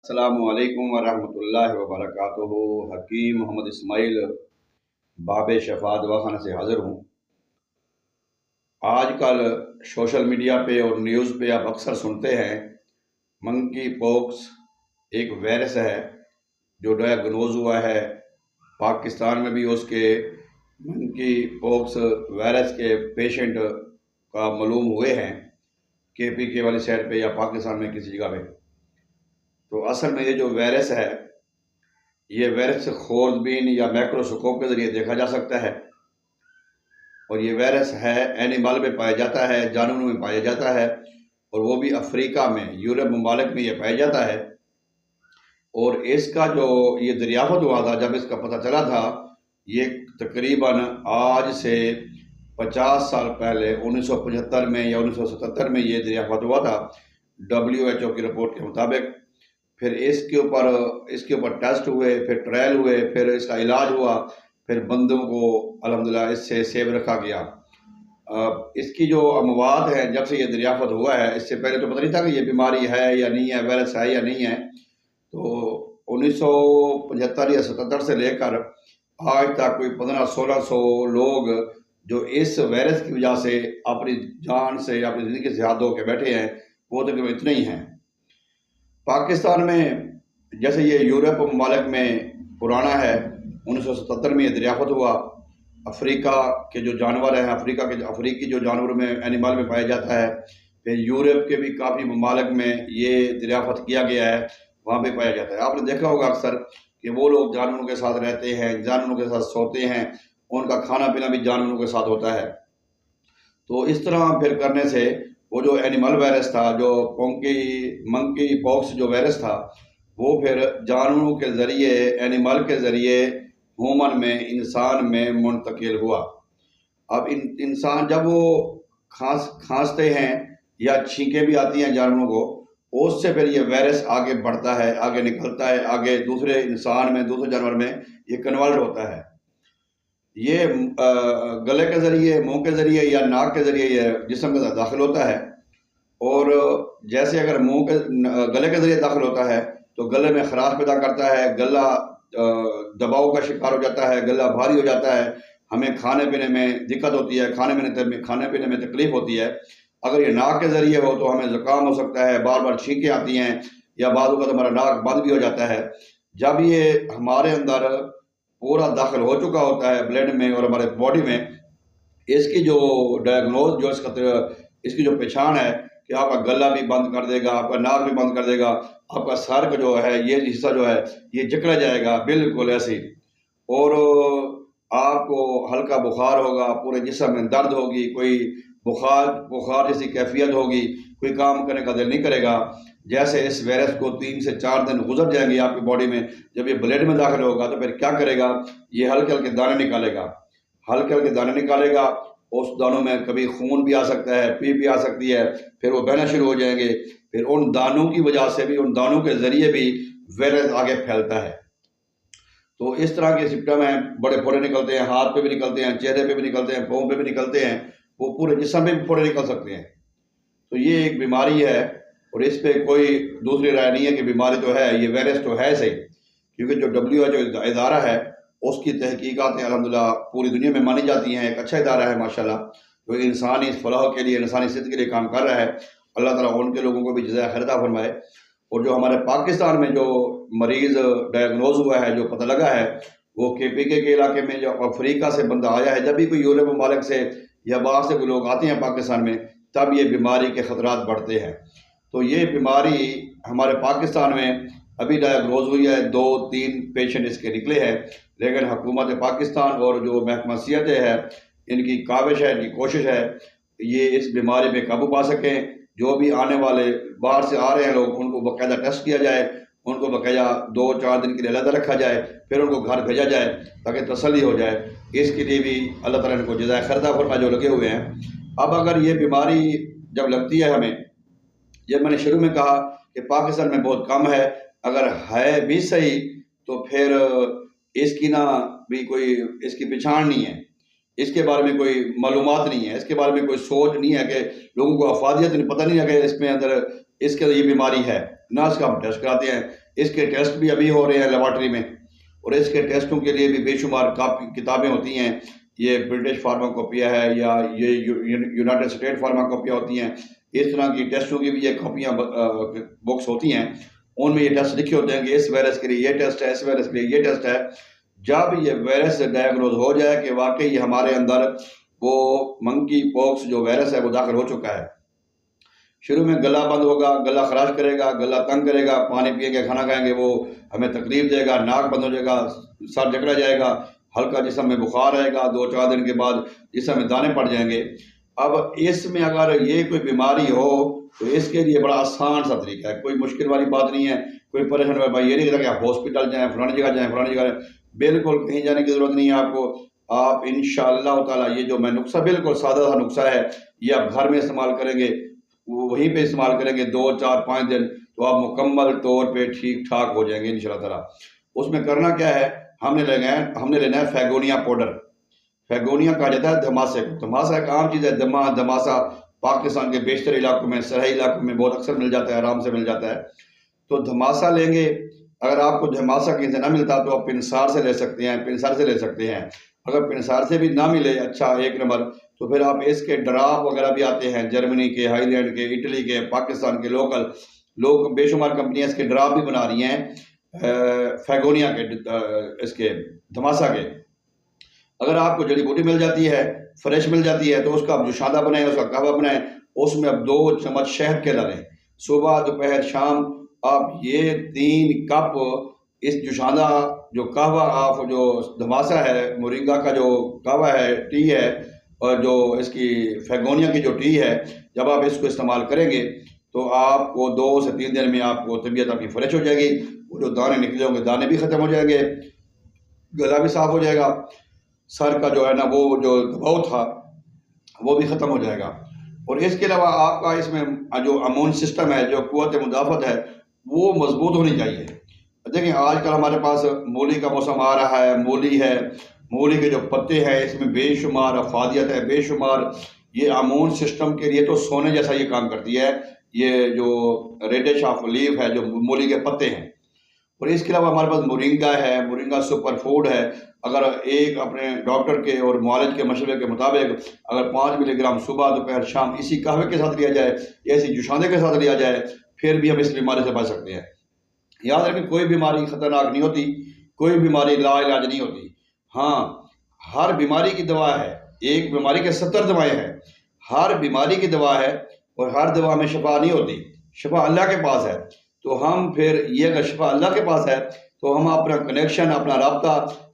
السلام علیکم ورحمۃ اللہ وبرکاتہ۔ حکیم محمد اسماعیل باب شفا دواخانہ سے حاضر ہوں۔ آج کل سوشل میڈیا پہ اور نیوز پہ آپ اکثر سنتے ہیں منکی پوکس ایک وائرس ہے جو ڈائگنوز ہوا ہے۔ پاکستان میں بھی اس کے منکی پوکس وائرس کے پیشنٹ کا معلوم ہوئے ہیں KPK والی سائڈ پہ یا پاکستان میں کسی جگہ پہ۔ تو اصل میں یہ جو وائرس ہے، یہ وائرس خوردبین یا مائکروسکوپ کے ذریعے دیکھا جا سکتا ہے، اور یہ وائرس ہے اینیمل میں پایا جاتا ہے، جانوروں میں پایا جاتا ہے، اور وہ بھی افریقہ میں، یورپ ممالک میں یہ پایا جاتا ہے۔ اور اس کا جو یہ دریافت ہوا تھا، جب اس کا پتہ چلا تھا، یہ تقریباً آج سے 50 سال پہلے 1975 میں یا 1977 میں یہ دریافت ہوا تھا WHO کی رپورٹ کے مطابق۔ پھر اس کے اوپر ٹیسٹ ہوئے، پھر ٹرائل ہوئے، پھر اس کا علاج ہوا، پھر بندوں کو الحمدللہ اس سے سیو رکھا گیا۔ اس کی جو اموات ہیں، جب سے یہ دریافت ہوا ہے، اس سے پہلے تو پتہ نہیں تھا کہ یہ بیماری ہے یا نہیں ہے، وائرس ہے یا نہیں ہے۔ تو 1975 یا 77 سے لے کر آج تک کوئی 1500-1600 لوگ جو اس وائرس کی وجہ سے اپنی جان سے، اپنی زندگی سے ہاتھ دھو کے بیٹھے ہیں، وہ تقریباً اتنے ہی ہیں۔ پاکستان میں جیسے یہ یورپ ممالک میں پرانا ہے، 1977 میں یہ دریافت ہوا۔ افریقہ کے جو جانور ہیں، افریقی جو جانوروں میں اینیمل میں پایا جاتا ہے، پھر یورپ کے بھی کافی ممالک میں یہ دریافت کیا گیا ہے، وہاں پہ پایا جاتا ہے۔ آپ نے دیکھا ہوگا اکثر کہ وہ لوگ جانوروں کے ساتھ رہتے ہیں، جانوروں کے ساتھ سوتے ہیں، ان کا کھانا پینا بھی جانوروں کے ساتھ ہوتا ہے۔ تو اس طرح پھر کرنے سے وہ جو اینیمل وائرس تھا، جو منکی پوکس جو وائرس تھا، وہ پھر جانوروں کے ذریعے، اینیمل کے ذریعے ہیومن میں، انسان میں منتقل ہوا۔ اب انسان جب وہ کھانستے ہیں یا چھینکیں بھی آتی ہیں جانوروں کو، اس سے پھر یہ وائرس آگے بڑھتا ہے، آگے نکلتا ہے، آگے دوسرے انسان میں، دوسرے جانور میں یہ کنورٹ ہوتا ہے۔ یہ گلے کے ذریعے، منہ کے ذریعے یا ناک کے ذریعے یہ جسم کے اندر داخل ہوتا ہے۔ اور جیسے اگر گلے کے ذریعے داخل ہوتا ہے تو گلے میں خراش پیدا کرتا ہے، گلا دباؤ کا شکار ہو جاتا ہے، گلا بھاری ہو جاتا ہے، ہمیں کھانے پینے میں دقت ہوتی ہے، کھانے پینے میں تکلیف ہوتی ہے۔ اگر یہ ناک کے ذریعے ہو تو ہمیں زکام ہو سکتا ہے، بار بار چھینکیں آتی ہیں، یا بعض اوقات ہمارا ناک بند بھی ہو جاتا ہے۔ جب یہ ہمارے اندر پورا داخل ہو چکا ہوتا ہے بلڈ میں اور ہمارے باڈی میں، اس کی جو ڈائگنوز، جو اس کی جو پہچان ہے کہ آپ کا گلا بھی بند کر دے گا، آپ کا ناک بھی بند کر دے گا، آپ کا سر کا جو ہے، یہ حصہ جو ہے یہ جکڑا جائے گا بالکل ایسے، اور آپ کو ہلکا بخار ہوگا، پورے جسم میں درد ہوگی، کوئی بخار جیسی کیفیت ہوگی، کوئی کام کرنے کا دل نہیں کرے گا۔ جیسے اس وائرس کو 3 سے 4 دن گزر جائیں گے آپ کی باڈی میں، جب یہ بلڈ میں داخل ہوگا تو پھر کیا کرے گا، یہ ہلکے ہلکے دانے نکالے گا، اس دانوں میں کبھی خون بھی آ سکتا ہے، پیپ بھی آ سکتی ہے، پھر وہ بہنا شروع ہو جائیں گے، پھر ان دانوں کی وجہ سے بھی، ان دانوں کے ذریعے بھی وائرس آگے پھیلتا ہے۔ تو اس طرح کے سمپٹم ہیں، بڑے پھوڑے نکلتے ہیں، ہاتھ پہ بھی نکلتے ہیں، چہرے پہ بھی نکلتے ہیں، پاؤں پہ بھی نکلتے ہیں، وہ پورے جسم میں بھی پھوڑے نکل سکتے ہیں۔ تو یہ ایک بیماری ہے، اور اس پہ کوئی دوسری رائے نہیں ہے کہ بیماری تو ہے، یہ وائرس تو ہے صحیح، کیونکہ جو WHO ادارہ ہے، اس کی تحقیقات الحمدللہ پوری دنیا میں مانی جاتی ہیں، ایک اچھا ادارہ ہے ماشاءاللہ، جو انسانی فلاح کے لیے، انسانی صحت کے لیے کام کر رہا ہے۔ اللہ تعالیٰ ان کے لوگوں کو بھی جزائے خیر عطا فرمائے۔ اور جو ہمارے پاکستان میں جو مریض ڈائگنوز ہوا ہے، جو پتہ لگا ہے، وہ KPK کے علاقے میں جو افریقہ سے بندہ آیا ہے، جب بھی کوئی یورپ ممالک سے یا باہر سے کوئی لوگ آتے ہیں پاکستان میں، تب یہ بیماری کے خطرات بڑھتے ہیں۔ تو یہ بیماری ہمارے پاکستان میں ابھی ڈائگنوز ہوئی ہے، 2-3 پیشنٹ اس کے نکلے ہیں، لیکن حکومت پاکستان اور جو محکمہ صحت ہے، ان کی کاوش ہے، ان کی کوشش ہے، یہ اس بیماری پہ قابو پا سکیں۔ جو بھی آنے والے باہر سے آ رہے ہیں لوگ، ان کو باقاعدہ ٹیسٹ کیا جائے، ان کو باقاعدہ 2-4 دن کے لیے علیحدہ رکھا جائے، پھر ان کو گھر بھیجا جائے تاکہ تسلی ہو جائے۔ اس کے لیے بھی اللہ تعالیٰ ان کو جزائے خیر عطا فرمائے جو لگے ہوئے ہیں۔ اب اگر یہ بیماری جب لگتی ہے ہمیں، جب میں نے شروع میں کہا کہ پاکستان میں بہت کم ہے، اگر ہے بھی صحیح تو پھر اس کی اس کی پہچان نہیں ہے، اس کے بارے میں کوئی معلومات نہیں ہے، اس کے بارے میں کوئی سوچ نہیں ہے، کہ لوگوں کو افادیت پتہ نہیں ہے کہ اس میں اندر اس کے یہ بیماری ہے، ناس کا ہم ٹیسٹ کراتے ہیں. اس کے ٹیسٹ بھی ابھی ہو رہے ہیں لیبارٹری میں، اور اس کے ٹیسٹوں کے لیے بھی بے شمار کتابیں ہوتی ہیں. یہ برٹش فارماکوپیا ہے یا یہ یونائٹڈ اسٹیٹ فارماکوپیا ہوتی ہیں. اس طرح کی ٹیسٹوں کی بھی یہ کاپیاں بکس ہوتی ہیں. ان میں یہ ٹیسٹ لکھے ہوتے ہیں کہ اس وائرس کے لیے یہ ٹیسٹ ہے، اس وائرس کے لیے یہ ٹیسٹ ہے. جب یہ وائرس ڈائیگنوز ہو جائے کہ واقعی یہ ہمارے اندر وہ منکی پوکس جو وائرس ہے وہ داخل ہو چکا ہے، شروع میں گلا بند ہوگا، گلا خراش کرے گا، گلا تنگ کرے گا، پانی پئیں گے، کھانا کھائیں گے وہ ہمیں تکلیف دے گا، ناک بند ہو جائے گا، سر جکڑا جائے گا، ہلکا جسم میں بخار آئے گا، 2-4 دن کے بعد جسم میں دانے پڑ جائیں گے. اب اس میں اگر یہ کوئی بیماری ہو تو اس کے لیے بڑا آسان سا طریقہ ہے، کوئی مشکل والی بات نہیں ہے. کوئی پریشان ہوا بھائی یہ نہیں کہتا کہ آپ ہاسپٹل جائیں، فلانی جگہ جائیں، فلانی جگہ جائیں، بالکل کہیں جانے کی ضرورت نہیں ہے آپ کو. آپ انشاءاللہ تعالی یہ جو میں نسخہ بالکل سادہ سا نسخہ ہے یہ آپ گھر میں استعمال کریں گے، وہیں پہ استعمال کریں گے 2-4-5 دن، تو آپ مکمل طور پہ ٹھیک ٹھاک ہو جائیں گے انشاءاللہ تعالی. اس میں کرنا کیا ہے، ہم نے لینا ہے فیگونیا پاؤڈر. فیگونیا کہا جاتا ہے دھماسے کو. دھماسا ایک عام چیز ہے، دھماسا پاکستان کے بیشتر علاقوں میں، سرحدی علاقوں میں بہت اکثر مل جاتا ہے، آرام سے مل جاتا ہے. تو دھماسا لیں گے. اگر آپ کو دھماسا کہیں سے نہ ملتا تو آپ پنسار سے لے سکتے ہیں، پنسار سے لے سکتے ہیں. اگر پنسار سے بھی نہ ملے اچھا 1 نمبر، تو پھر آپ اس کے ڈراپ وغیرہ بھی آتے ہیں، جرمنی کے، ہائی لینڈ کے، اٹلی کے، پاکستان کے لوکل لوگ بے شمار کمپنیاں اس کے ڈراپ بھی بنا رہی ہیں فیگونیا کے، اس کے دھماسا کے. اگر آپ کو جڑی بوٹی مل جاتی ہے، فریش مل جاتی ہے، تو اس کا آپ جوشادہ بنائیں، اس کا قہوہ بنائیں. اس میں اب 2 چمچ شہد کے ڈالیں. صبح دوپہر شام آپ یہ 3 کپ اس جوشادہ جو قہوہ آپ جو دھماسا ہے، مورنگا کا جو قہوہ ہے، ٹی ہے، اور جو اس کی فیگونیا کی جو ٹی ہے، جب آپ اس کو استعمال کریں گے تو آپ کو 2 سے 3 دن میں آپ کو طبیعت آپ کی فریش ہو جائے گی. وہ جو دانے نکلے ہوں گے دانے بھی ختم ہو جائیں گے، گلا بھی صاف ہو جائے گا، سر کا جو ہے نا وہ جو دباؤ تھا وہ بھی ختم ہو جائے گا. اور اس کے علاوہ آپ کا اس میں جو امون سسٹم ہے، جو قوت مدافعت ہے، وہ مضبوط ہونی چاہیے. دیکھیں آج کل ہمارے پاس مولی کا موسم آ رہا ہے، مولی ہے، مولی کے جو پتے ہیں اس میں بے شمار افادیت ہے، بے شمار. یہ امون سسٹم کے لیے تو سونے جیسا یہ کام کرتی ہے. یہ جو ریڈش آف لیف ہے، جو مولی کے پتے ہیں. اور اس کے علاوہ ہمارے پاس مورنگا ہے، مورنگا سپر فوڈ ہے. اگر ایک اپنے ڈاکٹر کے اور معالج کے مشورے کے مطابق اگر 5 ملی گرام صبح دوپہر شام اسی قہوے کے ساتھ لیا جائے یا اسی جوشاندے کے ساتھ لیا جائے، پھر بھی ہم اس بیماری سے بچ سکتے ہیں. یاد رکھیں کوئی بیماری خطرناک نہیں ہوتی، کوئی بیماری لا علاج نہیں ہوتی. ہاں ہر بیماری کی دوا ہے، ایک بیماری کے 70 دوائیں ہیں. ہر بیماری کی دوا ہے اور ہر دوا میں شفا نہیں ہوتی، شفا اللہ کے پاس ہے. تو ہم پھر یہ اگر شفا اللہ کے پاس ہے تو ہم اپنا کنیکشن، اپنا رابطہ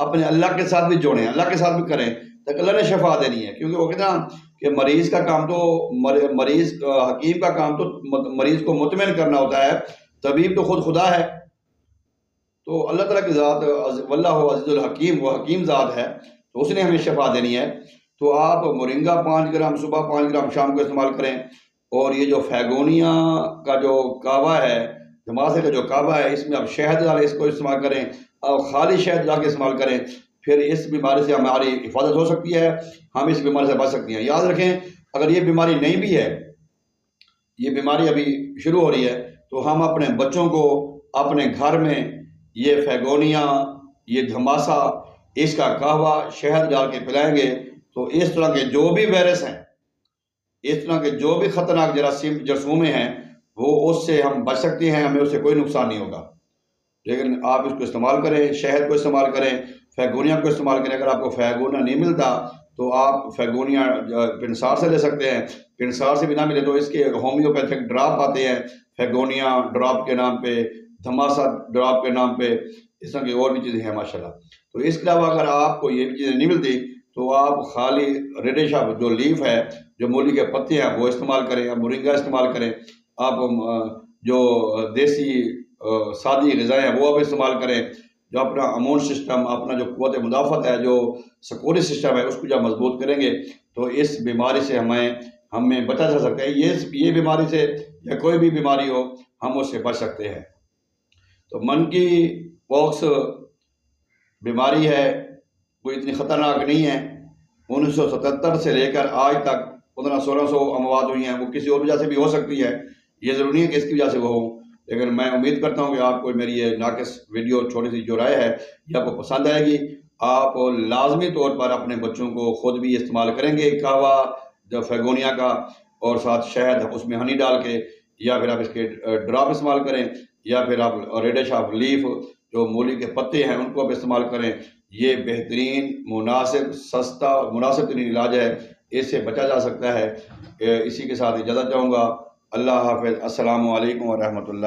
اپنے اللہ کے ساتھ بھی جوڑیں، اللہ کے ساتھ بھی کریں، تاکہ اللہ نے شفا دینی ہے. کیونکہ وہ کہتے ہیں کہ مریض کا کام تو حکیم کا کام تو مریض کو مطمئن کرنا ہوتا ہے، طبیب تو خود خدا ہے. تو اللہ تعالیٰ کی ذات واللہ عزیز الحکیم، وہ حکیم ذات ہے، تو اس نے ہمیں شفا دینی ہے. تو آپ مورنگا 5 گرام صبح، 5 گرام شام کو استعمال کریں. اور یہ جو فیگونیا کا جو قہوہ ہے، دھماسے کا جو قہوہ ہے، اس میں آپ شہد ڈالیں، اس کو استعمال کریں. آپ خالی شہد لا کے استعمال کریں، پھر اس بیماری سے ہماری حفاظت ہو سکتی ہے، ہم اس بیماری سے بچ سکتی ہیں. یاد رکھیں اگر یہ بیماری نہیں بھی ہے، یہ بیماری ابھی شروع ہو رہی ہے، تو ہم اپنے بچوں کو اپنے گھر میں یہ فیگونیا، یہ دھماسا، اس کا قہوہ شہد ڈال کے پلائیں گے تو اس طرح کے جو بھی وائرس ہیں، اس طرح کے جو بھی خطرناک جراثومیں ہیں، وہ اس سے ہم بچ سکتے ہیں، ہمیں اس سے کوئی نقصان نہیں ہوگا. لیکن آپ اس کو استعمال کریں، شہد کو استعمال کریں، فیگونیا کو استعمال کریں. اگر آپ کو فیگونیا نہیں ملتا تو آپ فیگونیا پنسار سے لے سکتے ہیں. پنسار سے بھی نہ ملے تو اس کے ہومیوپیتھک ڈراپ آتے ہیں، فیگونیا ڈراپ کے نام پہ، دھماسا ڈراپ کے نام پہ، اس طرح کی اور بھی چیزیں ہیں ماشاءاللہ. تو اس کے علاوہ اگر آپ کو یہ بھی چیزیں نہیں ملتی تو آپ خالی ریڈش آف جو لیف ہے، جو مولی کے پتے ہیں، وہ استعمال کریں. آپ مورنگا استعمال کریں. آپ جو دیسی سادی غذائیں ہیں وہ آپ استعمال کریں. جو اپنا امون سسٹم، اپنا جو قوت مدافعت ہے، جو سکوری سسٹم ہے، اس کو جب مضبوط کریں گے تو اس بیماری سے ہمیں بچا جا سکتا ہے. یہ بیماری سے یا کوئی بھی بیماری ہو ہم اس سے بچ سکتے ہیں. تو منکی پاکس بیماری ہے، کوئی اتنی خطرناک نہیں ہے. 1977 سے لے کر آج تک 1500-1600 اموات ہوئی ہیں. وہ کسی اور وجہ سے بھی ہو سکتی ہے، یہ ضروری ہے کہ اس کی وجہ سے وہ ہوں. لیکن میں امید کرتا ہوں کہ آپ کو میری یہ ناقص ویڈیو چھوٹی سی جو رائے ہے یہ آپ کو پسند آئے گی۔ آپ لازمی طور پر اپنے بچوں کو خود بھی استعمال کریں گے قہوہ جو فیگونیا کا، اور ساتھ شہد اس میں ہنی ڈال کے، یا پھر آپ اس کے ڈراپ استعمال کریں، یا پھر آپ ریڈش آف لیف جو مولی کے پتے ہیں ان کو آپ استعمال کریں۔ یہ بہترین، مناسب، سستا، مناسب ترین علاج ہے، اس سے بچا جا سکتا ہے۔ اسی کے ساتھ اجازت چاہوں گا۔ اللہ حافظ۔ السلام علیکم ورحمۃ اللہ۔